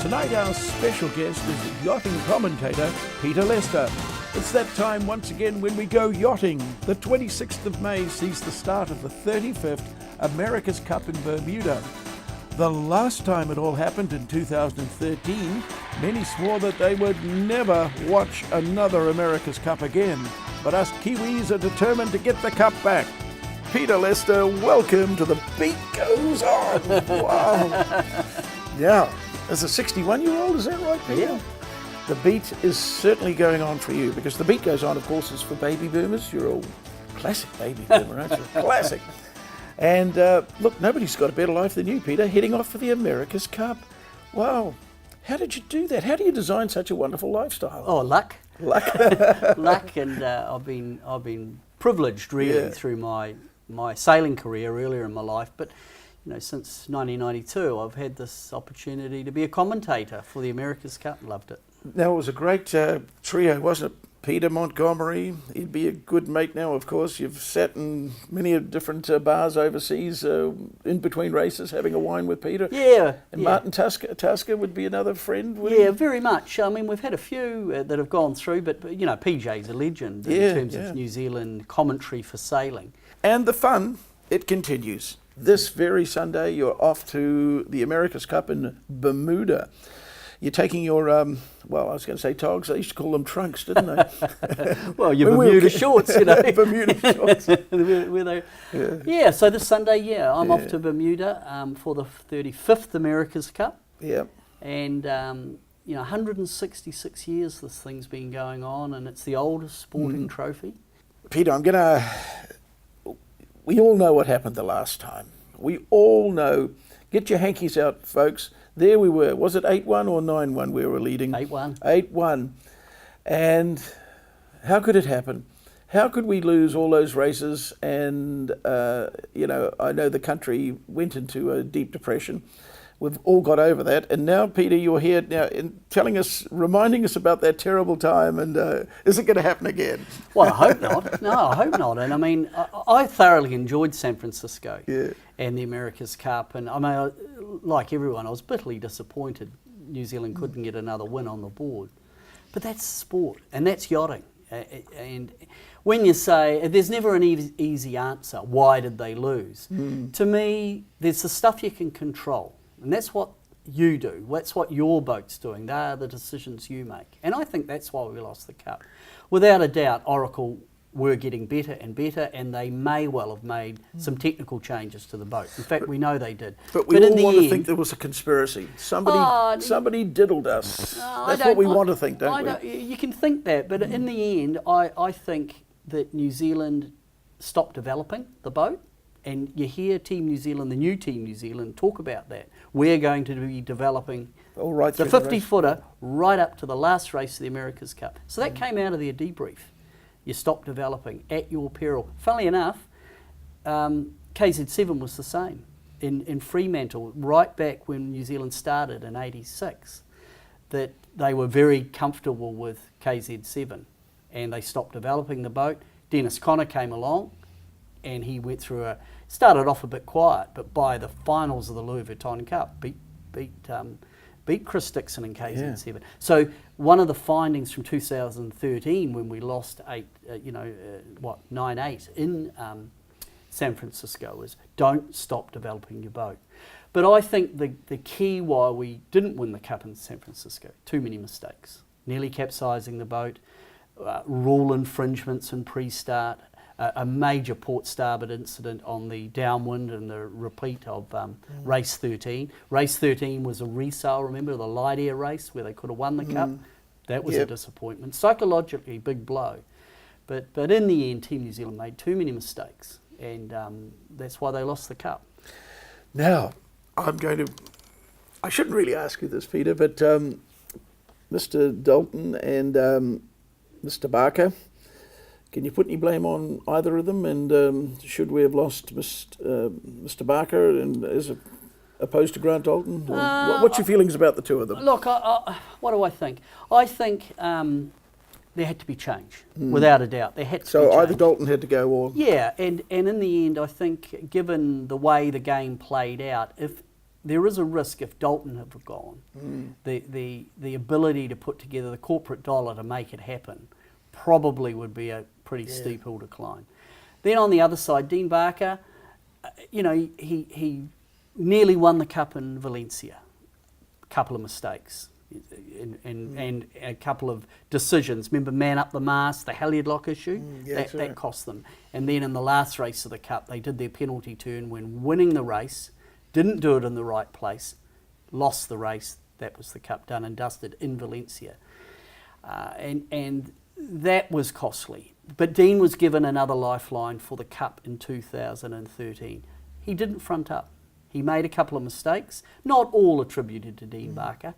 Tonight our special guest is yachting commentator Peter Lester. It's that time once again when we go yachting. The 26th of May sees the start of the 35th America's Cup in Bermuda. The last time it all happened in 2013, many swore that they would never watch another America's Cup again. But us Kiwis are determined to get the cup back. Peter Lester, welcome to The Beat Goes On. Wow. Yeah. As a 61-year-old, is that right, Peter? Yeah. The beat is certainly going on for you, because The Beat Goes On, of course, is for baby boomers. You're a classic baby boomer, aren't you? Classic. And look, nobody's got a better life than you, Peter, heading off for the America's Cup. Wow. How did you do that? How do you design such a wonderful lifestyle? Oh, luck. Luck. Luck, and I've been privileged really through my sailing career earlier in my life, but since 1992 I've had this opportunity to be a commentator for the America's Cup. Loved it. Now, it was a great trio, wasn't it? Peter Montgomery, he'd be a good mate now, of course. You've sat in many different bars overseas in between races having a wine with Peter. Yeah. And Martin Tusker would be another friend, would Yeah, very much. I mean, we've had a few that have gone through, but PJ's a legend in terms of New Zealand commentary for sailing. And the fun, it continues. This very Sunday, you're off to the America's Cup in Bermuda. You're taking your, I was going to say togs. I used to call them trunks, didn't I? Well, your Bermuda shorts, Bermuda shorts. So this Sunday, I'm off to Bermuda for the 35th America's Cup. Yeah. And, 166 years this thing's been going on, and it's the oldest sporting trophy. Peter, we all know what happened the last time. We all know. Get your hankies out, folks. There we were. Was it 8-1 or 9-1 we were leading? 8-1. 8-1. And how could it happen? How could we lose all those races? And, I know the country went into a deep depression. We've all got over that. And now, Peter, you're here now reminding us about that terrible time. And is it going to happen again? Well, I hope not. No, I hope not. And I mean, I thoroughly enjoyed San Francisco and the America's Cup. And I mean, like everyone, I was bitterly disappointed New Zealand couldn't get another win on the board. But that's sport, and that's yachting. And when you say, there's never an easy answer, why did they lose? To me, there's the stuff you can control. And that's what you do. That's what your boat's doing. They are the decisions you make. And I think that's why we lost the cup. Without a doubt, Oracle were getting better and better, and they may well have made some technical changes to the boat. In fact, we know they did. But we all want to think there was a conspiracy. Somebody diddled us. That's what we want to think, don't we? You can think that, but in the end, I think that New Zealand stopped developing the boat. And you hear Team New Zealand, the new Team New Zealand, talk about that. We're going to be developing the 50-footer right up to the last race of the America's Cup. So that came out of their debrief. You stopped developing at your peril. Funnily enough, KZ7 was the same in Fremantle, right back when New Zealand started in '86, that they were very comfortable with KZ7 and they stopped developing the boat. Dennis Conner came along, and he went through started off a bit quiet, but by the finals of the Louis Vuitton Cup, beat Chris Dixon in KZ7. Yeah. So one of the findings from 2013, when we lost 9-8 in San Francisco, is don't stop developing your boat. But I think the key why we didn't win the Cup in San Francisco, too many mistakes. Nearly capsizing the boat, rule infringements in pre-start, a major port starboard incident on the downwind and the repeat of race 13. Race 13 was a resale, remember, the light air race where they could have won the cup. That was a disappointment. Psychologically, big blow. But in the end, Team New Zealand made too many mistakes, and that's why they lost the cup. Now, I shouldn't really ask you this, Peter, but Mr. Dalton and Mr. Barker, can you put any blame on either of them? And should we have lost Mr. Barker and as opposed to Grant Dalton? What's your feelings about the two of them? Look, what do I think? I think there had to be change, without a doubt. There had to be change. So either Dalton had to go or... Yeah, and in the end, I think, given the way the game played out, if there is a risk if Dalton had gone, the ability to put together the corporate dollar to make it happen probably would be a pretty steep hill to climb. Then on the other side, Dean Barker, he nearly won the Cup in Valencia. A couple of mistakes and a couple of decisions. Remember, man up the mast, the halyard lock issue? That cost them. And then in the last race of the Cup, they did their penalty turn when winning the race, didn't do it in the right place, lost the race. That was the Cup done and dusted in Valencia. And that was costly. But Dean was given another lifeline for the Cup in 2013. He didn't front up. He made a couple of mistakes, not all attributed to Dean Barker.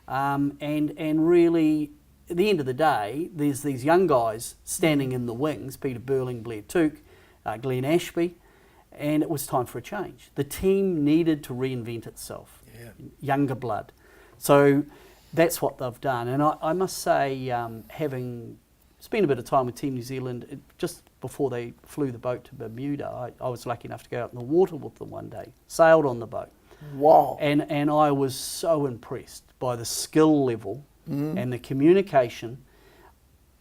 And really, at the end of the day, there's these young guys standing in the wings, Peter Burling, Blair Tuke, Glenn Ashby, and it was time for a change. The team needed to reinvent itself, younger blood. So that's what they've done. And I must say, having spent a bit of time with Team New Zealand, just before they flew the boat to Bermuda, I was lucky enough to go out in the water with them one day, sailed on the boat. Wow. And I was so impressed by the skill level and the communication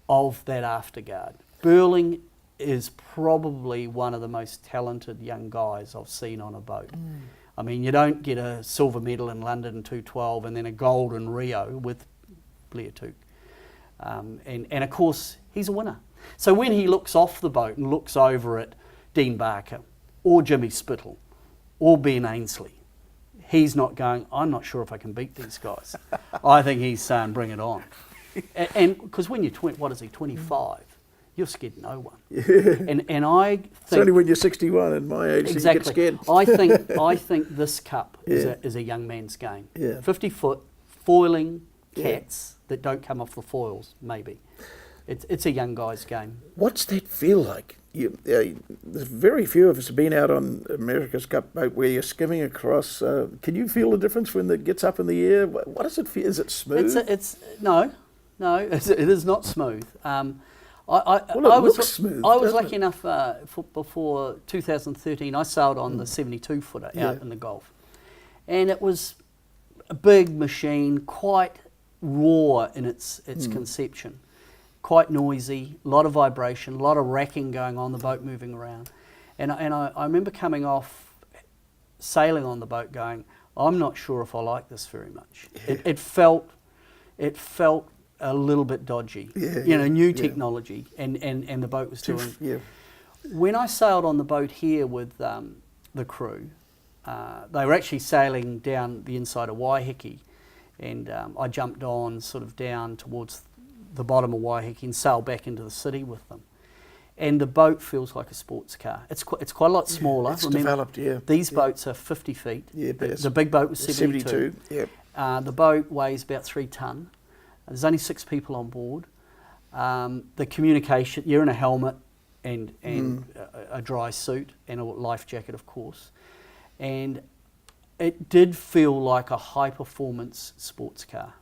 of that afterguard. Burling is probably one of the most talented young guys I've seen on a boat. I mean, you don't get a silver medal in London in 2012 and then a gold in Rio with Blair Tuke. And of course, he's a winner. So when he looks off the boat and looks over at Dean Barker or Jimmy Spittle or Ben Ainsley, he's not going, I'm not sure if I can beat these guys. I think he's saying, bring it on. And because when you're 25, you're scared of no one. And I think... It's only when you're 61 at my age that you get scared. I think this Cup is a young man's game. 50 foot, foiling cats that don't come off the foils, maybe. It's a young guy's game. What's that feel like? There's very few of us have been out on America's Cup boat where you're skimming across. Can you feel the difference when it gets up in the air? What does it feel? Is it smooth? No, it is not smooth. Well, it looks smooth. I was lucky enough before 2013. I sailed on the 72 footer out in the Gulf, and it was a big machine, quite raw in its conception. Quite noisy, a lot of vibration, a lot of racking going on, the boat moving around. And I remember coming off, sailing on the boat going, I'm not sure if I like this very much. It felt a little bit dodgy, new technology, and the boat was doing... When I sailed on the boat here with the crew, they were actually sailing down the inside of Waiheke, and I jumped on sort of down towards the bottom of Waiheke and sail back into the city with them. And the boat feels like a sports car. It's quite a lot smaller. It's developed, These boats are 50 feet. The big boat was 72. The boat weighs about 3 tonne. There's only 6 people on board. The communication, you're in a helmet and a dry suit and a life jacket, of course. And it did feel like a high-performance sports car.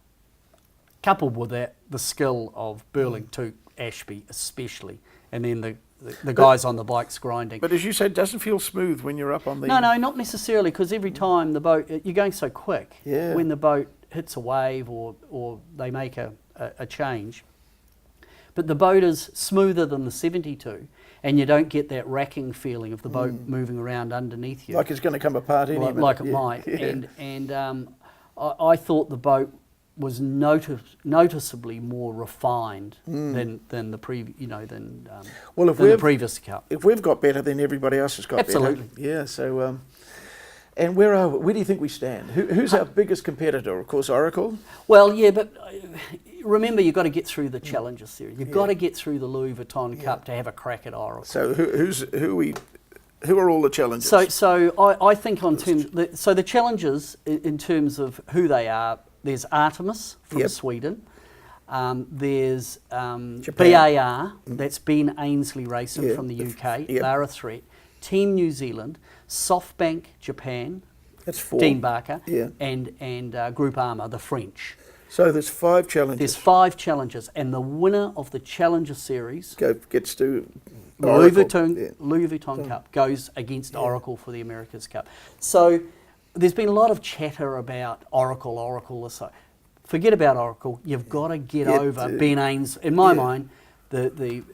Coupled with that, the skill of Burling, Tuke, Ashby especially, and then the guys on the bikes grinding. But as you said, it doesn't feel smooth when you're up on the... No, not necessarily, because every time the boat, you're going so quick. When the boat hits a wave or they make a change. But the boat is smoother than the 72, and you don't get that racking feeling of the boat moving around underneath you. Like it's going to come apart any minute. Like it might. And I thought the boat was noticeably more refined than the previous Cup. If we've got better, then everybody else has got better. Absolutely. Yeah. So, and where do you think we stand? Who's our biggest competitor? Of course, Oracle. Well, yeah, but remember, you've got to get through the Challenger Series. You've got to get through the Louis Vuitton Cup to have a crack at Oracle. So who are all the challengers? So I think the challengers in terms of who they are. There's Artemis from Sweden. There's BAR, that's Ben Ainsley Racing from the UK. They're a threat. Team New Zealand, SoftBank Japan, that's 4. Dean Barker, and Group Armour, the French. So there's 5 challengers. There's 5 challengers, and the winner of the Challenger Series gets to Louis Vuitton Cup, goes against Oracle for the America's Cup. So there's been a lot of chatter about Oracle. Forget about Oracle. You've got to get over Ben Ainslie. In my mind, the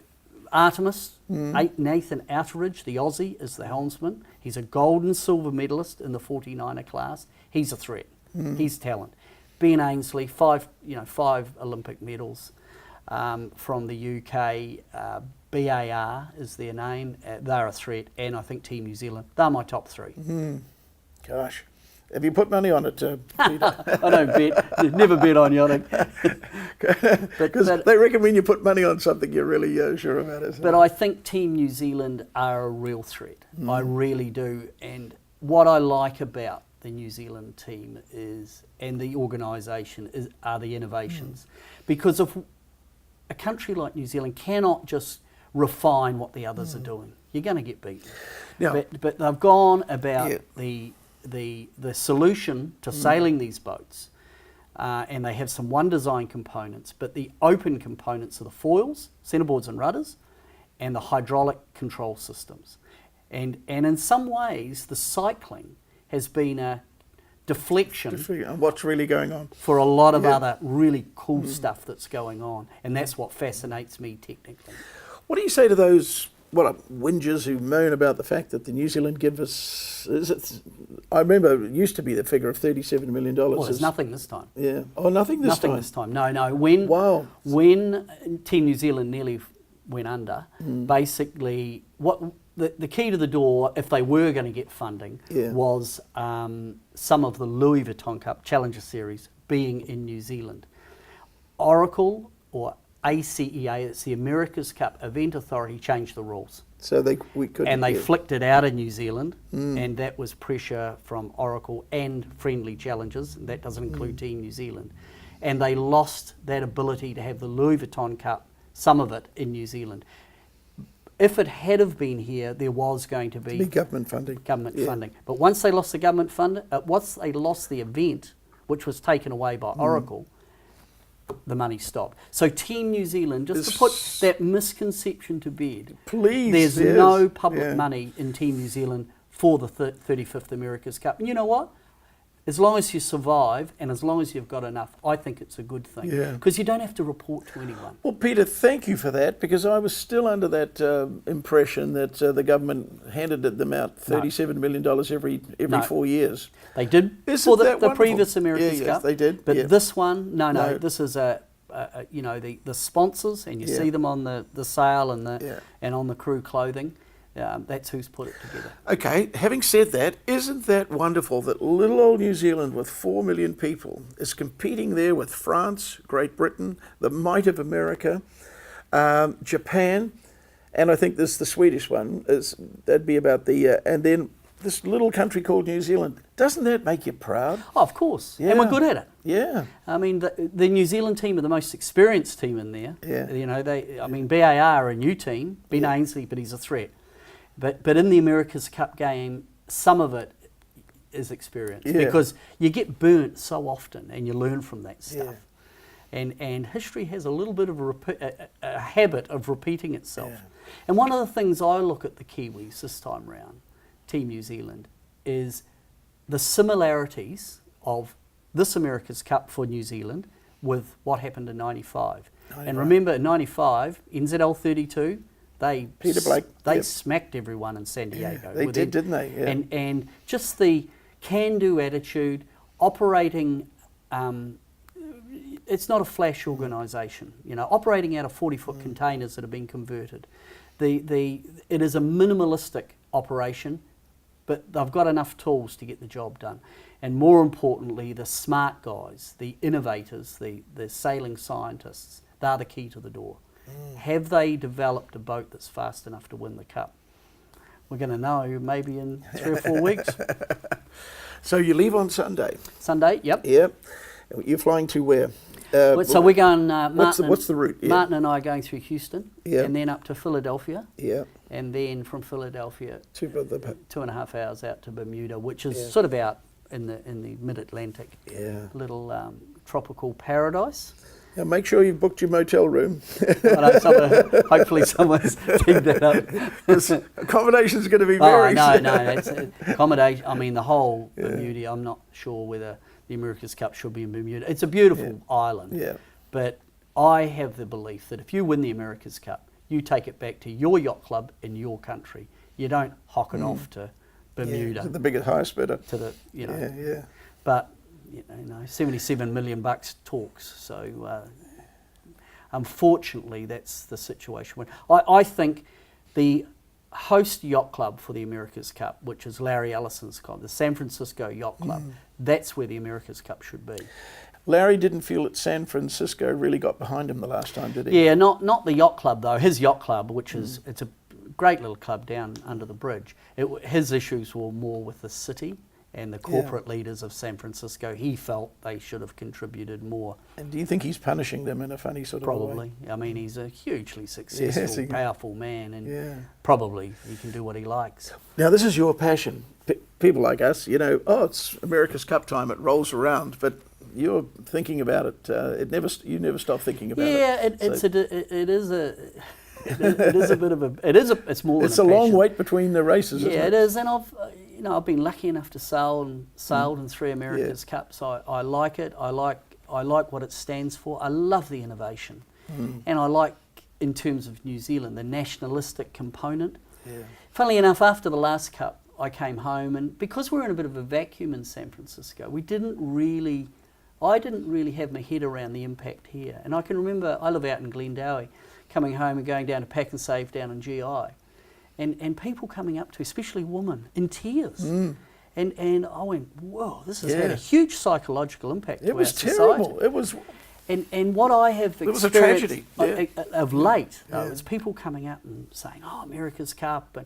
Artemis, Nathan Outteridge, the Aussie, is the helmsman. He's a gold and silver medalist in the 49er class. He's a threat. He's talent. Ben Ainslie, five Olympic medals from the UK. BAR is their name. They're a threat, and I think Team New Zealand. They're my top three. Gosh. Have you put money on it, Peter? I don't bet. Never bet on yachting. Because they reckon when you put money on something, you're really sure about it. But I think Team New Zealand are a real threat. I really do. And what I like about the New Zealand team and the organisation are the innovations. Because if a country like New Zealand cannot just refine what the others are doing, you're going to get beaten. Now, but they've gone about the solution to sailing these boats, and they have some one design components, but the open components are the foils, centreboards and rudders, and the hydraulic control systems. And in some ways, the cycling has been a deflection on what's really going on for a lot of other really cool stuff that's going on, and that's what fascinates me technically. What do you say to those whingers who moan about the fact that the New Zealand give us, I remember it used to be the figure of $37 million. Well, there's nothing this time. Yeah. Oh, nothing this time? Nothing this time. No. When Team New Zealand nearly went under, basically the key to the door, if they were going to get funding, was some of the Louis Vuitton Cup Challenger Series being in New Zealand. Oracle, or ACEA, it's the America's Cup Event Authority, changed the rules. So we couldn't. And they flicked it out of New Zealand, and that was pressure from Oracle and friendly challengers, and that doesn't include Team New Zealand. And they lost that ability to have the Louis Vuitton Cup, some of it, in New Zealand. If it had have been here, there was going to be government funding. Funding. But once they lost the government funding, once they lost the event, which was taken away by Oracle, the money stopped. So Team New Zealand, just to put that misconception to bed, there's no public money in Team New Zealand for the 35th America's Cup. And you know what? As long as you survive and as long as you've got enough, I think it's a good thing. Because you don't have to report to anyone. Well, Peter, thank you for that, because I was still under that impression that the government handed them out $37 million every 4 years. They did for the previous America's Cup. Yes, they did. But this one, no. This is the sponsors, and you see them on the sail and on the crew clothing. That's who's put it together. Okay, having said that, isn't that wonderful that little old New Zealand with 4 million people is competing there with France, Great Britain, the might of America, Japan, and I think this the Swedish one, that'd be about and then this little country called New Zealand. Doesn't that make you proud? Oh, of course, and we're good at it. Yeah. I mean, the New Zealand team are the most experienced team in there. Yeah. You know, BAR are a new team, Ben Ainslie, but he's a threat. But in the America's Cup game, some of it is experience because you get burnt so often and you learn from that stuff. And history has a little bit of a habit of repeating itself. And one of the things I look at the Kiwis this time round, Team New Zealand, is the similarities of this America's Cup for New Zealand with what happened in 95. And remember, in 95, NZL 32, Peter Blake. They smacked everyone in San Diego. They did, didn't they? Yeah. And just the can-do attitude, operating. It's not a flash organisation, operating out of 40-foot containers that have been converted. It is a minimalistic operation, but they've got enough tools to get the job done. And more importantly, the smart guys, the innovators, the sailing scientists, they're the key to the door. Have they developed a boat that's fast enough to win the Cup? We're going to know maybe in 3 or 4 weeks. So you leave on Sunday? Sunday, yep. Yep. You're flying to where? So we're going, Martin, what's the route? Martin and I are going through Houston and then up to Philadelphia. Yeah. And then from Philadelphia, 2.5 hours out to Bermuda, which is sort of out in the mid-Atlantic. Yeah. Little tropical paradise. Now make sure you've booked your motel room. I know hopefully someone's teed that up. Accommodation's going to be Oh, very... no, it's accommodation. I mean, the whole Bermuda, I'm not sure whether the America's Cup should be in Bermuda. It's a beautiful island. Yeah. But I have the belief that if you win the America's Cup, you take it back to your yacht club in your country. You don't hock it off to Bermuda. Yeah, the biggest, highest bidder. To the, you know. Yeah. But, you know, $77 million talks. So, unfortunately, that's the situation. I think the host yacht club for the America's Cup, which is Larry Ellison's club, the San Francisco Yacht Club, that's where the America's Cup should be. Larry didn't feel that San Francisco really got behind him the last time, did he? Yeah, not the yacht club though. His yacht club, which is it's a great little club down under the bridge. His issues were more with the city and the corporate leaders of San Francisco. He felt they should have contributed more. And do you think he's punishing them in a funny sort of way? Probably. I mean, he's a hugely successful, powerful man, and probably he can do what he likes. Now, this is your passion. People like us, you know, it's America's Cup time, it rolls around, but you're thinking about it. You never stop thinking about it. Yeah, it's a bit of a. It's more. It's than a long passion. wait between the races. Yeah, isn't it is, and I've been lucky enough to sailed in 3 America's Cups. I like it. I like what it stands for. I love the innovation, and I like, in terms of New Zealand, the nationalistic component. Yeah. Funnily enough, after the last Cup, I came home, and because we're in a bit of a vacuum in San Francisco, I didn't really have my head around the impact here. And I can remember, I live out in Glendowie, coming home and going down to Pack and Save down in GI, and people coming up to, especially women, in tears. And I went, whoa, this has had a huge psychological impact to our society. Terrible. It was. And what I have experienced, it was a tragedy of late, is people coming up and saying, oh, America's Cup,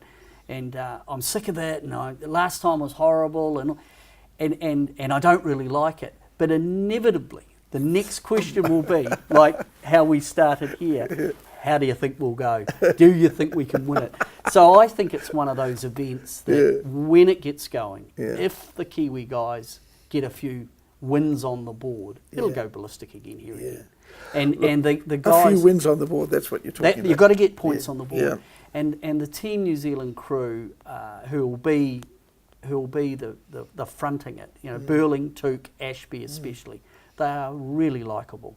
and I'm sick of it, and last time was horrible, and I don't really like it. But inevitably, the next question will be, like how we started here, how do you think we'll go? Do you think we can win it? So I think it's one of those events that when it gets going, if the Kiwi guys get a few wins on the board, it'll go ballistic again here again. And the guys... A few wins on the board, that's what you're talking about. You've got to get points on the board. Yeah. And the Team New Zealand crew who will be the fronting it, you know, Burling, Took, Ashby especially, they are really likeable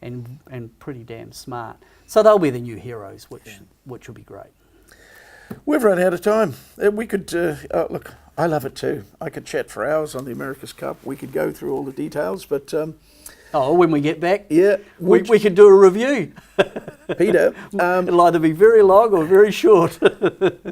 and pretty damn smart. So they'll be the new heroes, which will be great. We've run out of time. We could, look, I love it too. I could chat for hours on the America's Cup. We could go through all the details, but... when we get back, we could do a review. Peter, it'll either be very long or very short.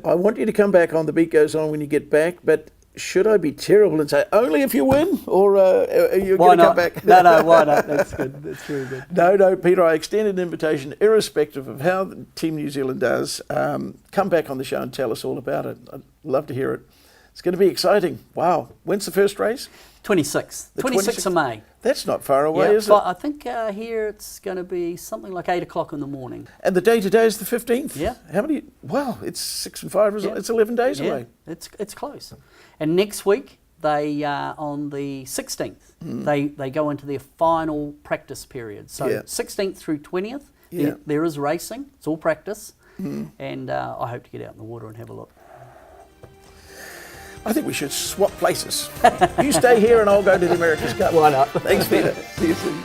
I want you to come back on The Beat Goes On when you get back, but should I be terrible and say only if you win, or are you going to come back? No, why not? That's good. That's really good. No, Peter, I extend an invitation, irrespective of how Team New Zealand does. Come back on the show and tell us all about it. I'd love to hear it. It's going to be exciting. Wow. When's the first race? 26th. 26th of May. That's not far away, is it? I think here it's going to be something like 8 o'clock in the morning. And the day today is the 15th? Yeah. How many? Wow, it's 6 and 5, it's 11 days away. It's close. And next week, they on the 16th, they go into their final practice period. So 16th through 20th, there is racing. It's all practice. And I hope to get out in the water and have a look. I think we should swap places. You stay here and I'll go to the America's Cup. Why not? Thanks, Peter. See you soon.